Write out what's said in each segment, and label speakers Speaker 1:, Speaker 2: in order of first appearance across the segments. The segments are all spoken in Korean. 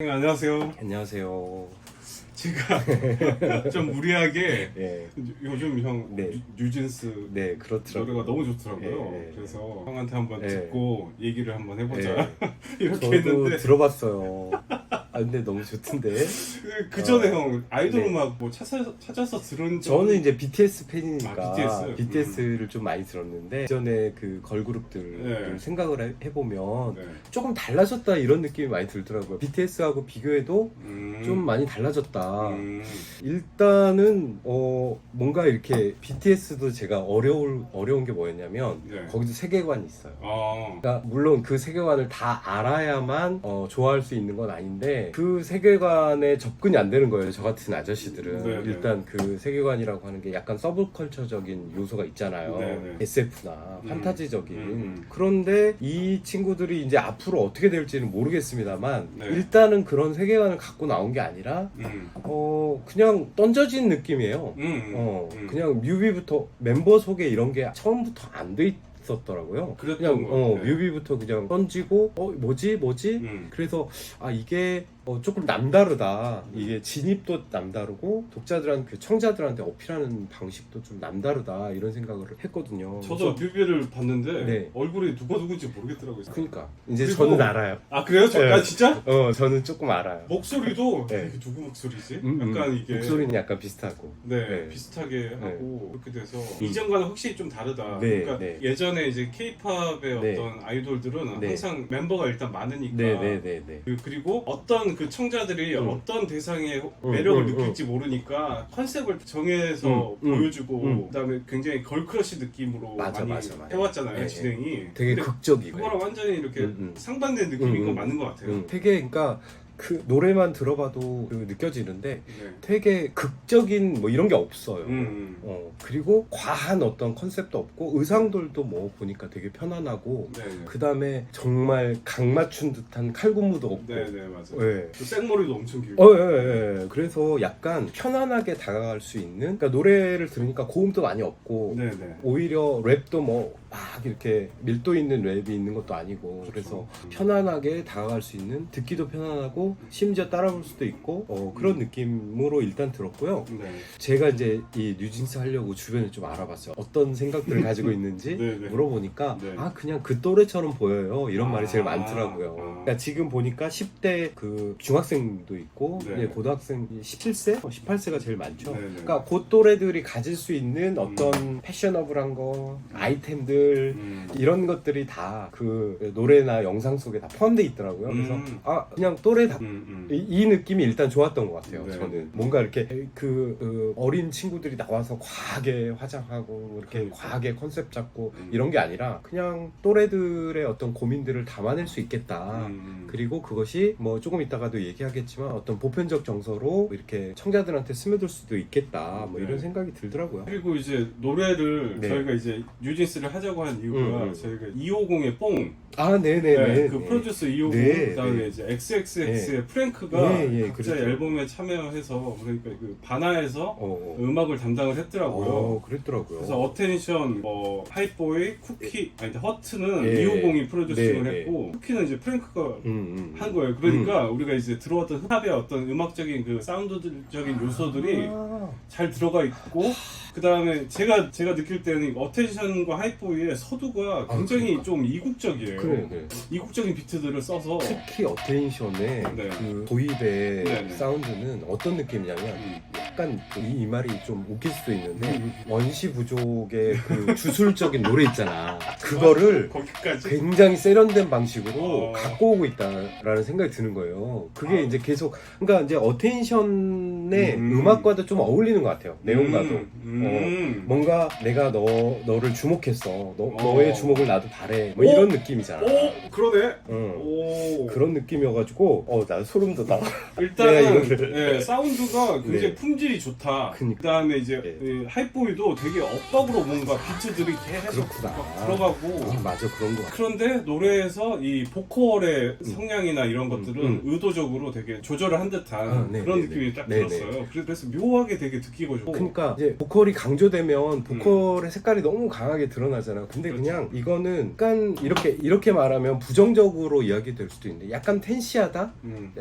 Speaker 1: 안녕하세요.
Speaker 2: 안녕하세요.
Speaker 1: 제가 좀 무리하게
Speaker 2: 네,
Speaker 1: 요즘 형
Speaker 2: 네.
Speaker 1: 뉴진스
Speaker 2: 네, 그렇더라고요.
Speaker 1: 노래가 너무 좋더라고요.
Speaker 2: 네, 네.
Speaker 1: 그래서 형한테 한번
Speaker 2: 네.
Speaker 1: 듣고 얘기를 한번 해보자
Speaker 2: 네.
Speaker 1: 이렇게
Speaker 2: 저도
Speaker 1: 했는데
Speaker 2: 들어봤어요. 아, 근데 너무 좋던데.
Speaker 1: 그 전에 형 아이돌
Speaker 2: 네.
Speaker 1: 음악 뭐 찾아서 들은
Speaker 2: 저는 이제 BTS 팬이니까
Speaker 1: BTS?
Speaker 2: BTS를 좀 많이 들었는데 전에 그 걸그룹들을
Speaker 1: 네.
Speaker 2: 생각을 해보면
Speaker 1: 네.
Speaker 2: 조금 달라졌다 이런 느낌이 많이 들더라고요. BTS하고 비교해도 좀 많이 달라졌다. 일단은 뭔가 이렇게 BTS도 제가 어려운 게 뭐였냐면
Speaker 1: 네.
Speaker 2: 거기도 세계관이 있어요.
Speaker 1: 아,
Speaker 2: 그러니까 물론 그 세계관을 다 알아야만 좋아할 수 있는 건 아닌데 그 세계관에 접근이 안 되는 거예요. 저 같은 아저씨들은.
Speaker 1: 네, 네.
Speaker 2: 일단 그 세계관이라고 하는 게 약간 서브컬처적인 요소가 있잖아요.
Speaker 1: 네, 네.
Speaker 2: SF나 판타지적인.
Speaker 1: 음.
Speaker 2: 그런데 이 친구들이 이제 앞으로 어떻게 될지는 모르겠습니다만
Speaker 1: 네.
Speaker 2: 일단은 그런 세계관을 갖고 나온 게 아니라 그냥 던져진 느낌이에요. 그냥 뮤비부터 멤버 소개 이런 게 처음부터 안 돼 있었더라고요.
Speaker 1: 그랬던
Speaker 2: 그냥
Speaker 1: 것 같아요.
Speaker 2: 뮤비부터 그냥 던지고 뭐지? 그래서 이게 조금 남다르다. 이게 진입도 남다르고 독자들한테 그 청자들한테 어필하는 방식도 좀 남다르다 이런 생각을 했거든요.
Speaker 1: 저도 뮤비를 봤는데
Speaker 2: 네.
Speaker 1: 얼굴이 누가 누군지 모르겠더라고요.
Speaker 2: 그러니까 이제
Speaker 1: 그리고-
Speaker 2: 저는 알아요.
Speaker 1: 아 그래요?
Speaker 2: 네.
Speaker 1: 아 진짜?
Speaker 2: 저는 조금 알아요.
Speaker 1: 목소리도
Speaker 2: 네.
Speaker 1: 이게 누구 목소리지? 약간 이게
Speaker 2: 목소리는 약간 비슷하고.
Speaker 1: 네,
Speaker 2: 네.
Speaker 1: 비슷하게 하고 그렇게 돼서
Speaker 2: 음.
Speaker 1: 이전과는 확실히 좀 다르다.
Speaker 2: 네,
Speaker 1: 그러니까
Speaker 2: 네.
Speaker 1: 예전에 이제 K-팝의
Speaker 2: 네.
Speaker 1: 어떤 아이돌들은
Speaker 2: 네.
Speaker 1: 항상 멤버가 일단 많으니까
Speaker 2: 네네네네.
Speaker 1: 그리고 어떤 그 청자들이 어떤 대상의 매력을 느낄지 모르니까 컨셉을 정해서 보여주고 그다음에 굉장히 걸크러쉬 느낌으로
Speaker 2: 맞아,
Speaker 1: 많이
Speaker 2: 맞아, 맞아.
Speaker 1: 해왔잖아요.
Speaker 2: 네,
Speaker 1: 진행이.
Speaker 2: 되게
Speaker 1: 근데
Speaker 2: 극적이고.
Speaker 1: 그거랑 완전히 이렇게 상반된 느낌인 건 맞는 것 같아요.
Speaker 2: 되게 그러니까 그 노래만 들어봐도 느껴지는데
Speaker 1: 네.
Speaker 2: 되게 극적인 뭐 이런 게 없어요.
Speaker 1: 음.
Speaker 2: 그리고 과한 어떤 컨셉도 없고 의상들도 뭐 보니까 되게 편안하고
Speaker 1: 네, 네.
Speaker 2: 그 다음에 정말 각 맞춘 듯한 칼군무도 없고.
Speaker 1: 네, 네, 맞아요.
Speaker 2: 네.
Speaker 1: 그 생머리도 엄청 길고.
Speaker 2: 예. 그래서 약간 편안하게 다가갈 수 있는, 그러니까 노래를 들으니까 고음도 많이 없고,
Speaker 1: 네, 네.
Speaker 2: 오히려 랩도 뭐 막 이렇게 밀도 있는 랩이 있는 것도 아니고, 그래서 편안하게 다가갈 수 있는, 듣기도 편안하고 심지어 따라 부를 수도 있고 그런 느낌으로 일단 들었고요.
Speaker 1: 네.
Speaker 2: 제가 이제 이 뉴진스 하려고 주변에 좀 알아봤어요. 어떤 생각들을 가지고 있는지
Speaker 1: 네, 네.
Speaker 2: 물어보니까
Speaker 1: 네.
Speaker 2: 그냥 그 또래처럼 보여요. 이런 말이 제일 많더라고요.
Speaker 1: 아.
Speaker 2: 그러니까 지금 보니까 10대 그 중학생도 있고
Speaker 1: 네.
Speaker 2: 이제 고등학생 17세, 18세가 제일 많죠.
Speaker 1: 네, 네.
Speaker 2: 그러니까 그 또래들이 가질 수 있는 어떤 패셔너블한 거, 아이템들 이런 것들이 다 그 노래나 영상 속에 다 포함되어 있더라고요. 그래서 그냥 또래다. 이 느낌이 일단 좋았던 것 같아요.
Speaker 1: 네.
Speaker 2: 저는 뭔가 이렇게 그 어린 친구들이 나와서 과하게 화장하고 이렇게
Speaker 1: 그러니까.
Speaker 2: 과하게 컨셉 잡고 이런 게 아니라 그냥 또래들의 어떤 고민들을 담아낼 수 있겠다. 그리고 그것이 뭐 조금 이따가도 얘기하겠지만 어떤 보편적 정서로 이렇게 청자들한테 스며들 수도 있겠다. 뭐 이런
Speaker 1: 네.
Speaker 2: 생각이 들더라고요.
Speaker 1: 그리고 이제 노래를
Speaker 2: 네.
Speaker 1: 저희가 이제 뉴진스를 하자고 한 이유가 저희가 250의 뽕,
Speaker 2: 네네네.
Speaker 1: 그 프로듀서 250,
Speaker 2: 네,
Speaker 1: 그다음에
Speaker 2: 네.
Speaker 1: 이제 XXX의 프랭크가 각자의
Speaker 2: 그렇죠.
Speaker 1: 앨범에 참여해서 그러니까 그 바나에서
Speaker 2: 음악을
Speaker 1: 담당을 했더라고요.
Speaker 2: 그랬더라고요.
Speaker 1: 그래서 어텐션, 뭐 하이보이, 쿠키, 허트는
Speaker 2: 예.
Speaker 1: 250이 프로듀싱을
Speaker 2: 네,
Speaker 1: 했고 쿠키는 이제 프랭크가
Speaker 2: 한
Speaker 1: 한 거예요. 그러니까 우리가 이제 들어왔던 힙합의 어떤 음악적인 그 사운드적인 요소들이 잘 들어가 있고 그 다음에 제가 느낄 때는 어텐션과 하이보이의 서두가 굉장히
Speaker 2: 그러니까.
Speaker 1: 좀 이국적이에요.
Speaker 2: 그래.
Speaker 1: 이국적인 비트들을 써서
Speaker 2: 특히 어텐션의
Speaker 1: 네.
Speaker 2: 그 도입의
Speaker 1: 네.
Speaker 2: 사운드는 어떤 느낌이냐면 약간 이 말이 좀 웃길 수도 있는데 원시 부족의 그 주술적인 노래 있잖아. 그거를
Speaker 1: 거기까지
Speaker 2: 굉장히 세련된 방식으로
Speaker 1: 어.
Speaker 2: 갖고 오고 있다라는 생각이 드는 거예요. 그게 이제 계속 그러니까 이제 어텐션의 음악과도 좀 어울리는 것 같아요. 내용과도. 뭔가 내가 너를 주목했어. 너의 주목을 나도 바래. 뭐 이런 느낌이잖아.
Speaker 1: 오 그러네.
Speaker 2: 응.
Speaker 1: 오
Speaker 2: 그런 느낌이어가지고 나 소름 돋아.
Speaker 1: 일단은
Speaker 2: 내가 이거를-
Speaker 1: 사운드가 굉장히
Speaker 2: 네.
Speaker 1: 품질 품질이 좋다.
Speaker 2: 그니까.
Speaker 1: 그다음에 이제
Speaker 2: 네.
Speaker 1: 이 하이보이도 되게 엇박으로 뭔가 비트들이 계속
Speaker 2: 그렇구나.
Speaker 1: 막 들어가고.
Speaker 2: 맞아, 그런 거 같아.
Speaker 1: 그런데 노래에서 이 보컬의 성량이나 이런 것들은 의도적으로 되게 조절을 한 듯한
Speaker 2: 네,
Speaker 1: 그런
Speaker 2: 네,
Speaker 1: 느낌이
Speaker 2: 네.
Speaker 1: 딱
Speaker 2: 네,
Speaker 1: 들었어요. 그래서 묘하게 되게 듣기고 좋고.
Speaker 2: 그러니까 이제 보컬이 강조되면 보컬의 색깔이 너무 강하게 드러나잖아. 근데
Speaker 1: 그렇죠.
Speaker 2: 그냥 이거는 약간 이렇게 말하면 부정적으로 이야기될 수도 있는데 약간 팬시하다?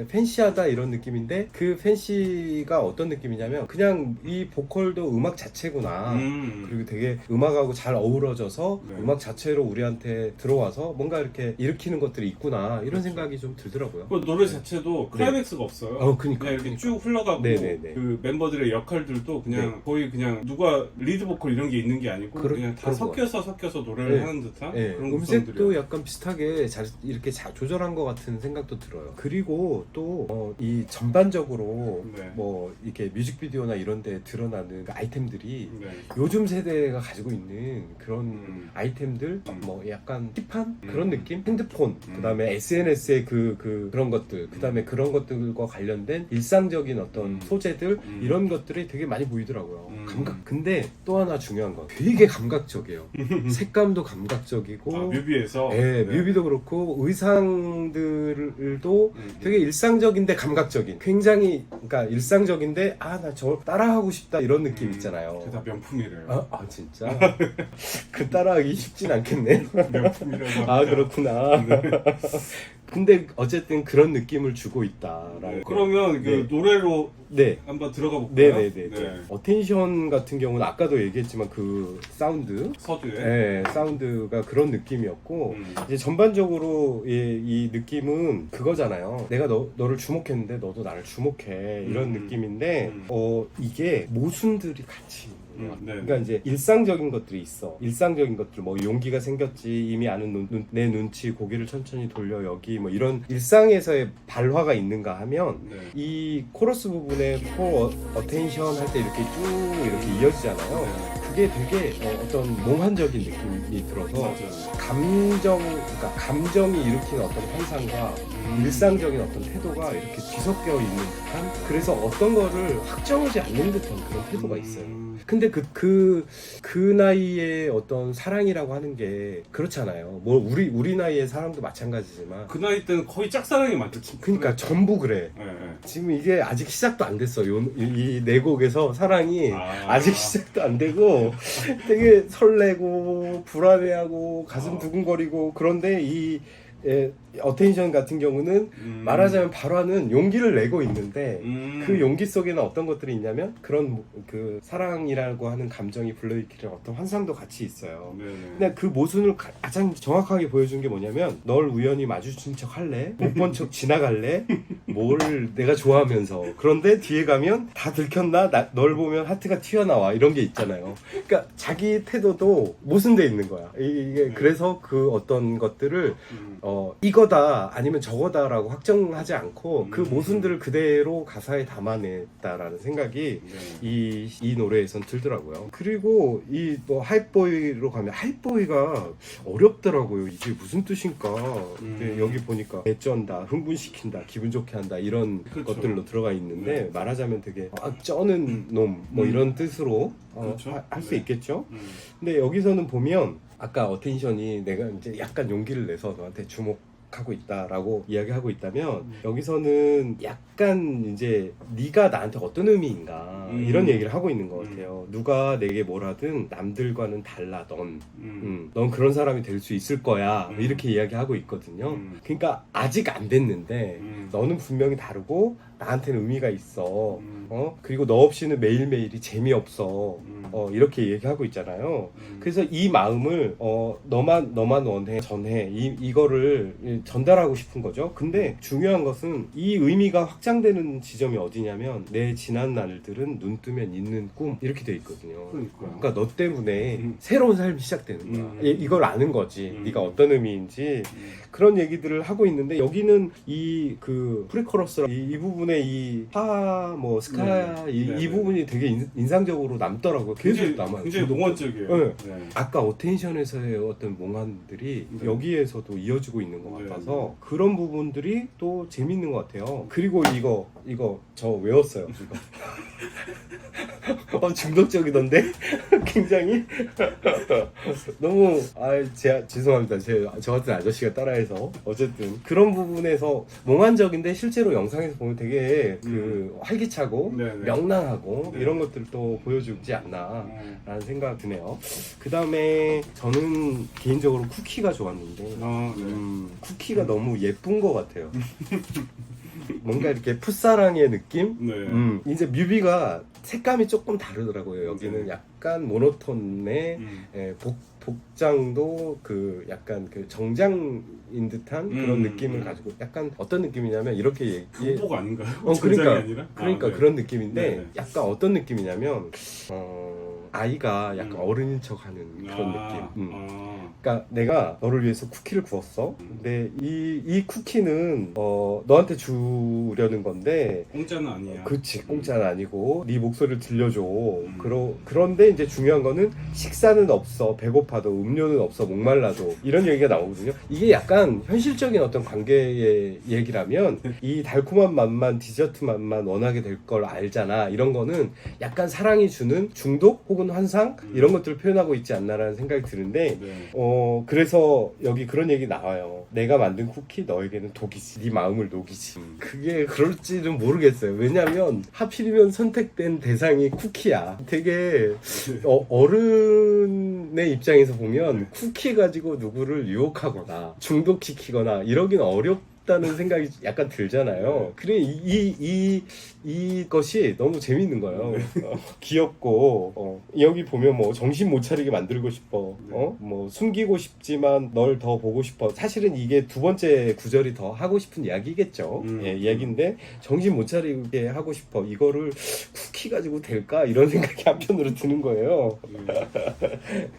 Speaker 2: 팬시하다 이런 느낌인데 그 팬시가 어떤 느낌이냐면 그냥 이 보컬도 음악 자체구나. 그리고 되게 음악하고 잘 어우러져서
Speaker 1: 네.
Speaker 2: 음악 자체로 우리한테 들어와서 뭔가 이렇게 일으키는 것들이 있구나 이런
Speaker 1: 그렇죠.
Speaker 2: 생각이 좀 들더라고요.
Speaker 1: 그 노래 자체도 클라이맥스가 없어요.
Speaker 2: 그니까.
Speaker 1: 그냥 이렇게 쭉 흘러가고
Speaker 2: 네네네.
Speaker 1: 그 멤버들의 역할들도 그냥
Speaker 2: 네.
Speaker 1: 거의 그냥 누가 리드 보컬 이런 게 있는 게 아니고 그냥 다
Speaker 2: 그런 것
Speaker 1: 섞여서 노래를
Speaker 2: 네.
Speaker 1: 하는 듯한
Speaker 2: 네,
Speaker 1: 그런
Speaker 2: 음색도
Speaker 1: 구성들이에요.
Speaker 2: 약간 비슷하게 잘 이렇게 조절한 것 같은 생각도 들어요. 그리고 또 이 전반적으로
Speaker 1: 네.
Speaker 2: 뭐 이렇게 뮤직비디오나 이런 데 드러나는 그 아이템들이
Speaker 1: 네.
Speaker 2: 요즘 세대가 가지고 있는 그런 아이템들
Speaker 1: 음.
Speaker 2: 뭐 약간 힙한 그런 느낌? 핸드폰 그다음에 SNS의 그런 것들 그다음에 그런 것들과 관련된 일상적인 어떤 소재들 이런 것들이 되게 많이 보이더라고요. 근데 또 하나 중요한 건 되게 감각적이에요. 색감도 감각적이고
Speaker 1: 뮤비에서
Speaker 2: 네, 뮤비도 그렇고 의상들도 되게 일상적인데 감각적인 굉장히 그러니까 일상적인데 나 저 따라하고 싶다 이런 느낌 있잖아요.
Speaker 1: 그게 다 명품이래요.
Speaker 2: 진짜? 그 따라하기 쉽진 않겠네.
Speaker 1: 명품이라고 합니다.
Speaker 2: 그렇구나. 근데 어쨌든 그런 느낌을 주고 있다라는 거.
Speaker 1: 그러면 그 노래로
Speaker 2: 네.
Speaker 1: 한번 들어가 볼까요?
Speaker 2: 네네네. 어텐션 같은 경우는 아까도 얘기했지만 그 사운드
Speaker 1: 서두에
Speaker 2: 네, 사운드가 그런 느낌이었고 이제 전반적으로 이 느낌은 그거잖아요. 내가 너를 주목했는데 너도 나를 주목해 이런 느낌인데 이게 모순들이 같이
Speaker 1: 네.
Speaker 2: 그러니까 이제 일상적인 것들이 있어. 일상적인 것들 뭐 용기가 생겼지 이미 아는 내 눈치 고개를 천천히 돌려 여기 뭐 이런 일상에서의 발화가 있는가 하면
Speaker 1: 네.
Speaker 2: 이 코러스 부분에 코 어텐션 할 때 이렇게 쭉 이렇게 이어지잖아요. 그게 되게 어떤 몽환적인 느낌이 들어서
Speaker 1: 맞아요.
Speaker 2: 그러니까 감정이 일으키는 어떤 환상과 일상적인 어떤 태도가 이렇게 뒤섞여 있는 듯한 그래서 어떤 거를 확정하지 않는 듯한 그런 태도가 있어요. 근데 그 나이에 어떤 사랑이라고 하는 게 그렇잖아요. 뭐 우리 나이의 사랑도 마찬가지지만
Speaker 1: 그 나이 때는 거의 짝사랑이 많죠.
Speaker 2: 그러니까 전부 그래.
Speaker 1: 네.
Speaker 2: 지금 이게 아직 시작도 안 됐어. 이 네 곡에서 사랑이 아직 시작도 안 되고 되게 설레고 불안해하고 가슴 두근거리고 그런데 이 어텐션 같은 경우는 말하자면 발화는 용기를 내고 있는데 그 용기 속에는 어떤 것들이 있냐면 그런 그 사랑이라고 하는 감정이 불러일으키는 어떤 환상도 같이 있어요. 근데 그 모순을 가장 정확하게 보여준 게 뭐냐면 널 우연히 마주친 척 할래? 못 본 척 지나갈래? 뭘 내가 좋아하면서 그런데 뒤에 가면 다 들켰나? 널 보면 하트가 튀어나와 이런 게 있잖아요. 그러니까 자기 태도도 모순돼 있는 거야. 이게 그래서 그 어떤 것들을 이거다 아니면 저거다라고 확정하지 않고 그 모순들을 그대로 가사에 담아냈다라는 생각이 이 노래에선 들더라고요. 그리고 이 뭐 하이보이로 가면 하이보이가 어렵더라고요. 이게 무슨 뜻인가? 여기 보니까 배쩐다, 흥분시킨다, 기분 좋게 한다 이런
Speaker 1: 그렇죠.
Speaker 2: 것들로 들어가 있는데 말하자면 되게 쩌는 놈 뭐 이런 뜻으로
Speaker 1: 그렇죠.
Speaker 2: 할 수 있겠죠. 근데 여기서는 보면 아까 어텐션이 내가 이제 약간 용기를 내서 너한테 주목하고 있다라고 이야기하고 있다면 여기서는 약간 이제 네가 나한테 어떤 의미인가 이런 얘기를 하고 있는 것 같아요. 누가 내게 뭘 하든 남들과는 달라 넌 그런 사람이 될 수 있을 거야 이렇게 이야기하고 있거든요. 그러니까 아직 안 됐는데 너는 분명히 다르고 나한테는 의미가 있어. 그리고 너 없이는 매일매일이 재미없어. 이렇게 얘기하고 있잖아요. 그래서 이 마음을 너만 전해 이거를 전달하고 싶은 거죠. 근데 중요한 것은 이 의미가 확장되는 지점이 어디냐면 내 지난 날들은 눈 뜨면 있는 꿈 이렇게 돼 있거든요. 그러니까 너 때문에 새로운 삶이 시작되는 거야. 이걸 아는 거지. 네가 어떤 의미인지 그런 얘기들을 하고 있는데 여기는 이 그 프리코러스 이 부분 부분에 이 파, 뭐 스카
Speaker 1: 네.
Speaker 2: 이
Speaker 1: 네.
Speaker 2: 부분이 되게 인상적으로 남더라고요. 계속 남아요.
Speaker 1: 굉장히 몽환적이에요.
Speaker 2: 네.
Speaker 1: 네.
Speaker 2: 아까 어텐션에서의 어떤 몽환들이
Speaker 1: 네.
Speaker 2: 여기에서도 이어지고 있는 것
Speaker 1: 네.
Speaker 2: 같아서 그런 부분들이 또 재밌는 것 같아요. 그리고 이거 저 외웠어요. 이거. 중독적이던데 굉장히 너무 죄송합니다. 저 같은 아저씨가 따라해서 어쨌든 그런 부분에서 몽환적인데 실제로 영상에서 보면 되게 그 활기차고
Speaker 1: 네, 네.
Speaker 2: 명랑하고
Speaker 1: 네.
Speaker 2: 이런 것들도 보여주지 않나 라는 생각 드네요. 그 다음에 저는 개인적으로 쿠키가 좋았는데
Speaker 1: 네.
Speaker 2: 쿠키가 너무 예쁜 것 같아요. 뭔가 이렇게 풋사랑의 느낌?
Speaker 1: 네.
Speaker 2: 이제 뮤비가 색감이 조금 다르더라고요. 여기는
Speaker 1: 네.
Speaker 2: 약간 모노톤의 복장도 그 약간 그 정장인 듯한 그런 느낌을 가지고 약간 어떤 느낌이냐면 이렇게
Speaker 1: 군복 아닌가요?
Speaker 2: 그러니까
Speaker 1: 아니라?
Speaker 2: 그러니까
Speaker 1: 네.
Speaker 2: 그런 느낌인데
Speaker 1: 네.
Speaker 2: 약간 어떤 느낌이냐면 아이가 약간 어른인 척하는 그런 느낌. 그러니까 내가 너를 위해서 쿠키를 구웠어. 근데 이 쿠키는 너한테 주려는 건데
Speaker 1: 공짜는 아니야.
Speaker 2: 그치 공짜는 아니고 네 목소리를 들려줘. 그런데 이제 중요한 거는 식사는 없어, 배고파도, 음료는 없어, 목말라도 이런 얘기가 나오거든요. 이게 약간 현실적인 어떤 관계의 얘기라면 이 달콤한 맛만 디저트 맛만 원하게 될 걸 알잖아. 이런 거는 약간 사랑이 주는 중독 혹은 환상 이런 것들을 표현하고 있지 않나라는 생각이 드는데
Speaker 1: 네.
Speaker 2: 그래서 여기 그런 얘기 나와요. 내가 만든 쿠키 너에게는 독이지. 네 마음을 녹이지. 그게 그럴지는 모르겠어요. 왜냐면 하필이면 선택된 대상이 쿠키야. 되게 어른의 입장에서 보면 쿠키 가지고 누구를 유혹하거나 중독시키거나 이러기는 어렵다는 생각이 약간 들잖아요. 그래 이것이 너무 재밌는 거예요. 귀엽고 여기 보면 뭐 정신 못 차리게 만들고 싶어. 뭐 숨기고 싶지만 널 더 보고 싶어. 사실은 이게 두 번째 구절이 더 하고 싶은 이야기겠죠. 이야기인데 정신 못 차리게 하고 싶어. 이거를 쿠키 가지고 될까? 이런 생각이 한편으로 드는 거예요.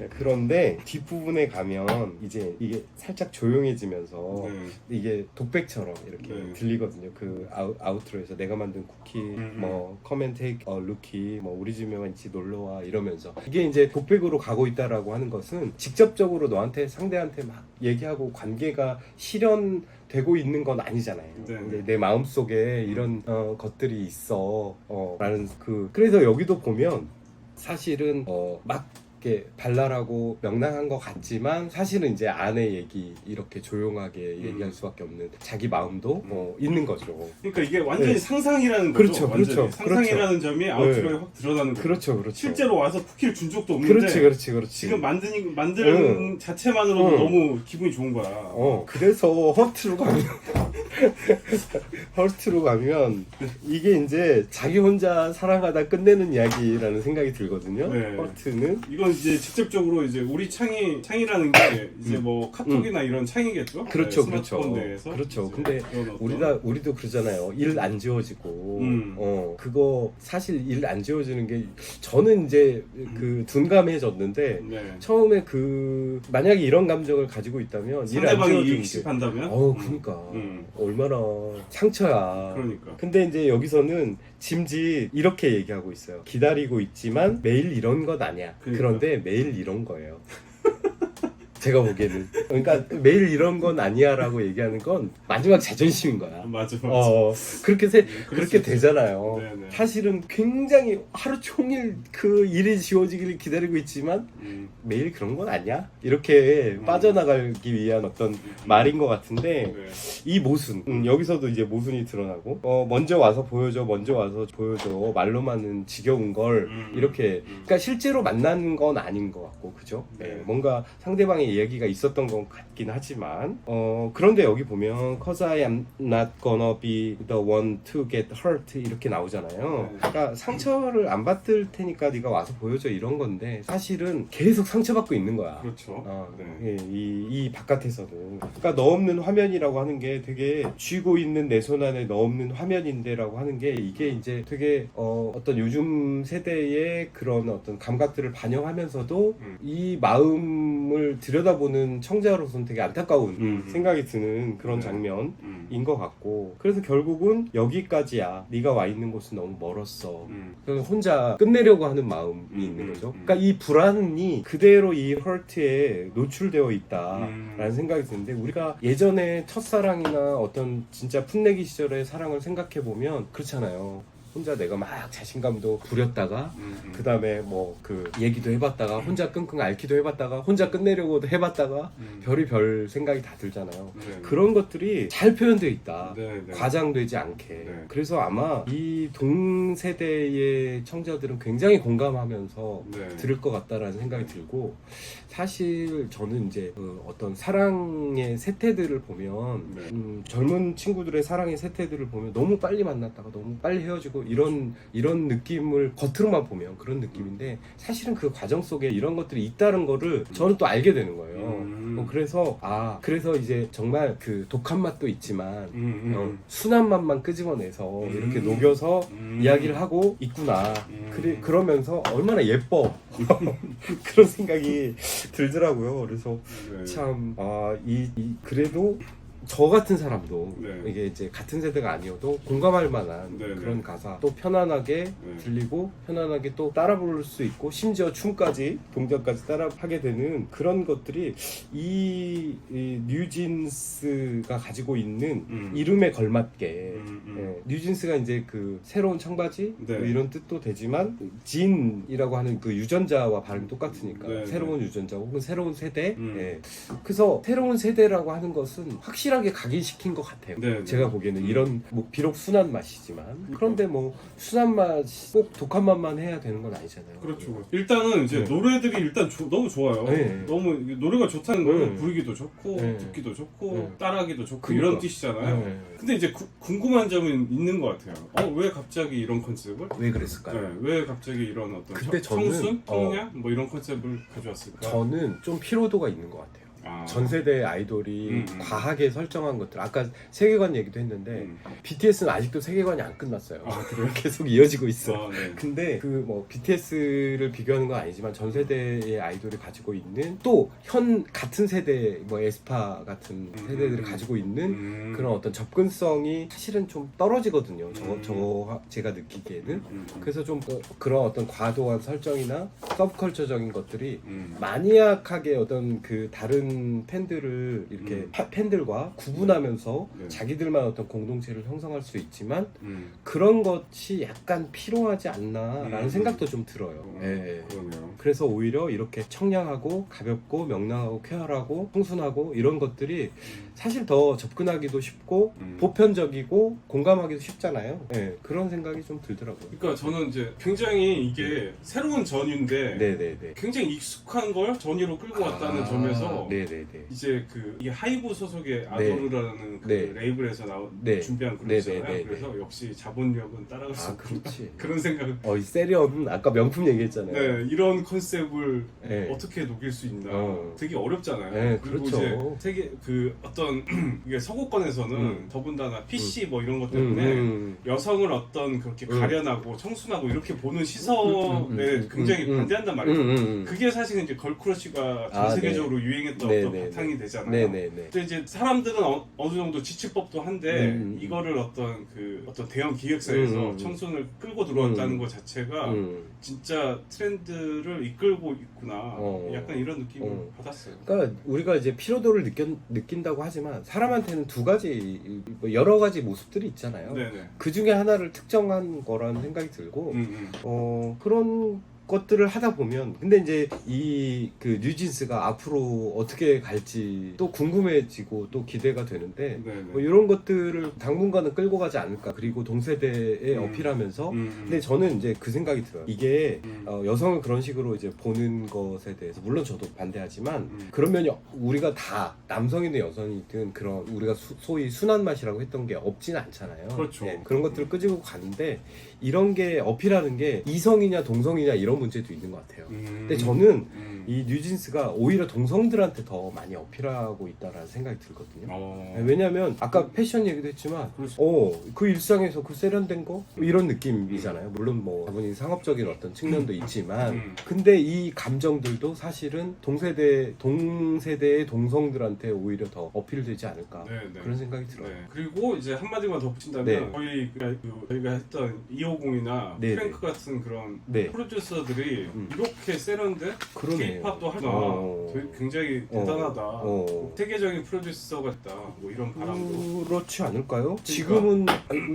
Speaker 2: 그런데 뒷부분에 가면 이제 이게 살짝 조용해지면서 이게 독백처럼 이렇게 들리거든요. 그 아우트로에서 내가 만든 쿠키 뭐 come and take a look이 뭐 우리 집에만 있지 놀러와 이러면서 이게 이제 독백으로 가고 있다라고 하는 것은 직접적으로 너한테 상대한테 막 얘기하고 관계가 실현되고 있는 건 아니잖아요. 근데 내 마음속에 이런 것들이 있어 라는 그래서 여기도 보면 사실은 막 이렇게 발랄하고 명랑한 것 같지만 사실은 이제 아내 얘기 이렇게 조용하게 얘기할 수밖에 없는 자기 마음도 있는 거죠.
Speaker 1: 그러니까 이게 완전히 상상이라는
Speaker 2: 그렇죠,
Speaker 1: 거죠.
Speaker 2: 그렇죠,
Speaker 1: 완전히. 상상이라는 점이 아웃트로에 확 드러나는 거죠.
Speaker 2: 그렇죠.
Speaker 1: 실제로 와서 쿠키를 준 적도 없는데
Speaker 2: 그렇지.
Speaker 1: 지금 만드는 자체만으로도 너무 기분이 좋은 거야.
Speaker 2: 그래서 허트로 가면 이게 이제 자기 혼자 사랑하다 끝내는 이야기라는 생각이 들거든요. 허트는
Speaker 1: 이건 이제 직접적으로 이제 우리 창이라는 게 이제 뭐 카톡이나 이런 창이겠죠.
Speaker 2: 그렇죠.
Speaker 1: 스마트폰 내에서.
Speaker 2: 그렇죠. 근데 우리도 그러잖아요. 일 안 지워지고 그거 사실 일 안 지워지는 게 저는 이제 그 둔감해졌는데 처음에 만약에 이런 감정을 가지고 있다면 일 안
Speaker 1: 상대방이
Speaker 2: 지워지는
Speaker 1: 이익식한다면
Speaker 2: 그러니까 얼마나 상처야.
Speaker 1: 그러니까.
Speaker 2: 근데 이제 여기서는 짐지 이렇게 얘기하고 있어요. 기다리고 있지만 매일 이런 건 아니야. 그런데 매일 이런 거예요. 제가 보기에는 그러니까 매일 이런 건 아니야라고 얘기하는 건 마지막 자존심인 거야.
Speaker 1: 맞아.
Speaker 2: 그렇게 되잖아요.
Speaker 1: 네네.
Speaker 2: 사실은 굉장히 하루 종일 그 일이 지워지기를 기다리고 있지만 매일 그런 건 아니야. 이렇게 빠져나가기 위한 어떤 말인 것 같은데 이 모순 여기서도 이제 모순이 드러나고 먼저 와서 보여줘 말로만은 지겨운 걸 이렇게 그러니까 실제로 만난 건 아닌 것 같고 그죠? 뭔가 상대방의 이야기가 있었던 것 같긴 하지만 그런데 여기 보면 cause I am not gonna be the one to get hurt 이렇게 나오잖아요. 그러니까 상처를 안 받을 테니까 네가 와서 보여줘 이런 건데 사실은 계속 상처받고 있는 거야.
Speaker 1: 그렇죠.
Speaker 2: 이 바깥에서는 그러니까 너 없는 화면이라고 하는 게 되게 쥐고 있는 내 손 안에 너 없는 화면인데라고 하는 게 이게 이제 되게 어떤 요즘 세대의 그런 어떤 감각들을 반영하면서도 이 마음을 들여 들여다보는 청자로서는 되게 안타까운 생각이 드는 그런
Speaker 1: 네.
Speaker 2: 장면인 것 같고, 그래서 결국은 여기까지야, 네가 와 있는 곳은 너무 멀었어. 그래서 혼자 끝내려고 하는 마음이 있는 거죠. 그러니까 이 불안이 그대로 이 헐트에 노출되어 있다라는 생각이 드는데, 우리가 예전에 첫사랑이나 어떤 진짜 풋내기 시절의 사랑을 생각해 보면 그렇잖아요. 혼자 내가 막 자신감도 부렸다가 그 다음에 뭐 그 얘기도 해봤다가 혼자 끙끙 앓기도 해봤다가 혼자 끝내려고도 해봤다가 별의별 생각이 다 들잖아요.
Speaker 1: 네.
Speaker 2: 그런 것들이 잘 표현되어 있다.
Speaker 1: 네, 네.
Speaker 2: 과장되지 않게.
Speaker 1: 네.
Speaker 2: 그래서 아마 이 동세대의 청자들은 굉장히 공감하면서
Speaker 1: 네.
Speaker 2: 들을 것 같다라는 생각이 들고, 사실 저는 이제 그 어떤 사랑의 세태들을 보면
Speaker 1: 네.
Speaker 2: 젊은 친구들의 사랑의 세태들을 보면 너무 빨리 만났다가 너무 빨리 헤어지고 이런 느낌을 겉으로만 보면 그런 느낌인데, 사실은 그 과정 속에 이런 것들이 있다는 거를 저는 또 알게 되는 거예요. 그래서 이제 정말 그 독한 맛도 있지만 순한 맛만 끄집어내서 이렇게 녹여서 이야기를 하고 있구나. 그러면서 얼마나 예뻐. 그런 생각이 들더라고요. 그래서
Speaker 1: 네.
Speaker 2: 참 그래도 저 같은 사람도
Speaker 1: 네.
Speaker 2: 이게 이제 같은 세대가 아니어도 공감할 만한
Speaker 1: 네,
Speaker 2: 그런
Speaker 1: 네.
Speaker 2: 가사, 또 편안하게 들리고 편안하게 또 따라 부를 수 있고 심지어 춤까지 동작까지 따라 하게 되는 그런 것들이 이 뉴진스가 가지고 있는 이름에 걸맞게 뉴진스가 이제 그 새로운 청바지
Speaker 1: 네.
Speaker 2: 뭐 이런 뜻도 되지만 진이라고 하는 그 유전자와 발음이 똑같으니까
Speaker 1: 네,
Speaker 2: 새로운 유전자 혹은 새로운 세대. 그래서 새로운 세대라고 하는 것은 확실하게 각인시킨 것 같아요.
Speaker 1: 네, 네.
Speaker 2: 제가 보기에는 이런 뭐 비록 순한 맛이지만, 그런데 뭐 순한 맛 꼭 독한 맛만 해야 되는 건 아니잖아요.
Speaker 1: 그렇죠. 일단은 이제
Speaker 2: 네.
Speaker 1: 노래들이 일단 너무 좋아요.
Speaker 2: 네.
Speaker 1: 너무 노래가 좋다는 건
Speaker 2: 네.
Speaker 1: 부르기도 좋고
Speaker 2: 네.
Speaker 1: 듣기도 좋고
Speaker 2: 네.
Speaker 1: 따라하기도 좋고
Speaker 2: 그러니까.
Speaker 1: 이런 뜻이잖아요.
Speaker 2: 네.
Speaker 1: 근데 이제 궁금한 점은 있는 것 같아요. 왜 갑자기 이런 컨셉을?
Speaker 2: 왜 그랬을까요?
Speaker 1: 네, 왜 갑자기 이런 어떤
Speaker 2: 근데
Speaker 1: 청순,
Speaker 2: 저는,
Speaker 1: 평야 뭐 이런 컨셉을 가져왔을까?
Speaker 2: 저는 좀 피로도가 있는 것 같아요. 전 세대 아이돌이 과하게 설정한 것들, 아까 세계관 얘기도 했는데 BTS는 아직도 세계관이 안 끝났어요.
Speaker 1: 그래요?
Speaker 2: 계속 이어지고 있어.
Speaker 1: 네.
Speaker 2: 근데 그 뭐 BTS를 비교하는 건 아니지만 전 세대의 아이돌이 가지고 있는, 또 같은 세대 뭐 에스파 같은 세대들이 가지고 있는 그런 어떤 접근성이 사실은 좀 떨어지거든요. 제가 느끼기에는. 그래서 좀 그런 어떤 과도한 설정이나 서브컬처적인 것들이 마니악하게 어떤 그 다른 팬들을 이렇게 팬들과 구분하면서 자기들만 어떤 공동체를 형성할 수 있지만 그런 것이 약간 필요하지 않나라는 생각도 좀 들어요.
Speaker 1: 그러네요.
Speaker 2: 그래서 오히려 이렇게 청량하고 가볍고 명랑하고 쾌활하고 청순하고 이런 것들이 사실 더 접근하기도 쉽고 보편적이고 공감하기도 쉽잖아요. 그런 생각이 좀 들더라고요.
Speaker 1: 그러니까 저는 이제 굉장히 이게 새로운 전유인데
Speaker 2: 네네네.
Speaker 1: 굉장히 익숙한 걸 전유로 끌고 왔다는 점에서
Speaker 2: 네네네.
Speaker 1: 이제 이게 하이브 소속의 아도르라는 그
Speaker 2: 네.
Speaker 1: 레이블에서 준비한 그룹이잖아요.
Speaker 2: 네네네.
Speaker 1: 그래서 역시 자본력은 따라갈 수 없구나.
Speaker 2: 그렇지.
Speaker 1: 그런 생각을.
Speaker 2: 이 세련 아까 명품 얘기했잖아요.
Speaker 1: 네, 이런 컨셉을
Speaker 2: 네.
Speaker 1: 어떻게 녹일 수 있나.
Speaker 2: 어.
Speaker 1: 되게 어렵잖아요.
Speaker 2: 네,
Speaker 1: 그리고
Speaker 2: 그렇죠.
Speaker 1: 이제 세계 어떤 이게 서구권에서는 더군다나 PC 뭐 이런 것 때문에 여성을 어떤 그렇게 가련하고 청순하고 이렇게 보는 시선에 굉장히 반대한단 말이죠. 그게 사실은 이제 걸크러쉬가 전 세계적으로 유행했던 어떤 바탕이 되잖아요.
Speaker 2: 네네네.
Speaker 1: 근데 이제 사람들은 어느 정도 지칠 법도 한데 이거를 어떤 대형 기획사에서 청순을 끌고 들어왔다는 것 자체가 진짜 트렌드를 이끌고 있구나. 약간 이런 느낌을 받았어요.
Speaker 2: 그러니까 우리가 이제 피로도를 느낀다고 하지만 사람한테는 두 가지, 여러 가지 모습들이 있잖아요.
Speaker 1: 네네.
Speaker 2: 그 중에 하나를 특정한 거라는 생각이 들고, 그런 것들을 하다 보면, 근데 이제 그 뉴진스가 앞으로 어떻게 갈지 또 궁금해지고 또 기대가 되는데, 뭐 이런 것들을 당분간은 끌고 가지 않을까. 그리고 동세대에 어필하면서. 근데 저는 이제 그 생각이 들어요. 이게 여성을 그런 식으로 이제 보는 것에 대해서 물론 저도 반대하지만, 그러면 우리가 다 남성이든 여성이든 그런 우리가 소위 순한 맛이라고 했던 게 없진 않잖아요.
Speaker 1: 그렇죠.
Speaker 2: 그런 것들을 끄집고 가는데, 이런 게 어필하는 게 이성이냐 동성이냐 이런 그런 문제도 있는 것 같아요. 근데 저는 이 뉴진스가 오히려 동성들한테 더 많이 어필하고 있다라는 생각이 들거든요. 왜냐면 아까 패션 얘기도 했지만 그 일상에서 그 세련된 거 이런 느낌이잖아요. 물론 뭐 다분히 상업적인 어떤 측면도 있지만 근데 이 감정들도 사실은 동세대의 동성들한테 오히려 더 어필되지 않을까 그런 생각이 들어요.
Speaker 1: 그리고 이제 한마디만 덧붙인다면
Speaker 2: 네.
Speaker 1: 거의 저희가 했던 250이나
Speaker 2: 네.
Speaker 1: 프랭크 같은 그런
Speaker 2: 네.
Speaker 1: 프로듀서들이 이렇게 세련된
Speaker 2: 그러네요.
Speaker 1: K-팝도 하나 굉장히 대단하다. 세계적인 프로듀서가 있다. 뭐 이런 바람도.
Speaker 2: 그렇지 않을까요? 지금은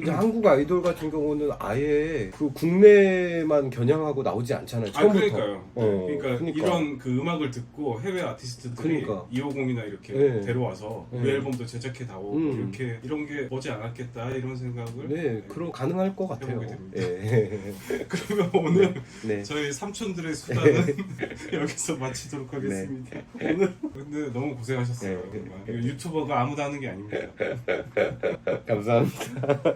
Speaker 2: 이제 한국 아이돌 같은 경우는 아예 그 국내만 겨냥하고 나오지 않잖아요. 처음부터.
Speaker 1: 그러니까요. 그러니까 이런 그 음악을 듣고 해외 아티스트들이 250이나 이렇게 데려와서 그 앨범도 제작해 나오고 이렇게 이런 게 머지 않았겠다 이런 생각을
Speaker 2: 그럼 가능할 것 같아요.
Speaker 1: 그러면 오늘
Speaker 2: 네.
Speaker 1: 저희 삼촌들의 수다는 여기서 마치도록 하겠습니다. 오늘 근데 너무 고생하셨어요. 이거 유튜버가 아무도 하는 게 아닙니다.
Speaker 2: 감사합니다.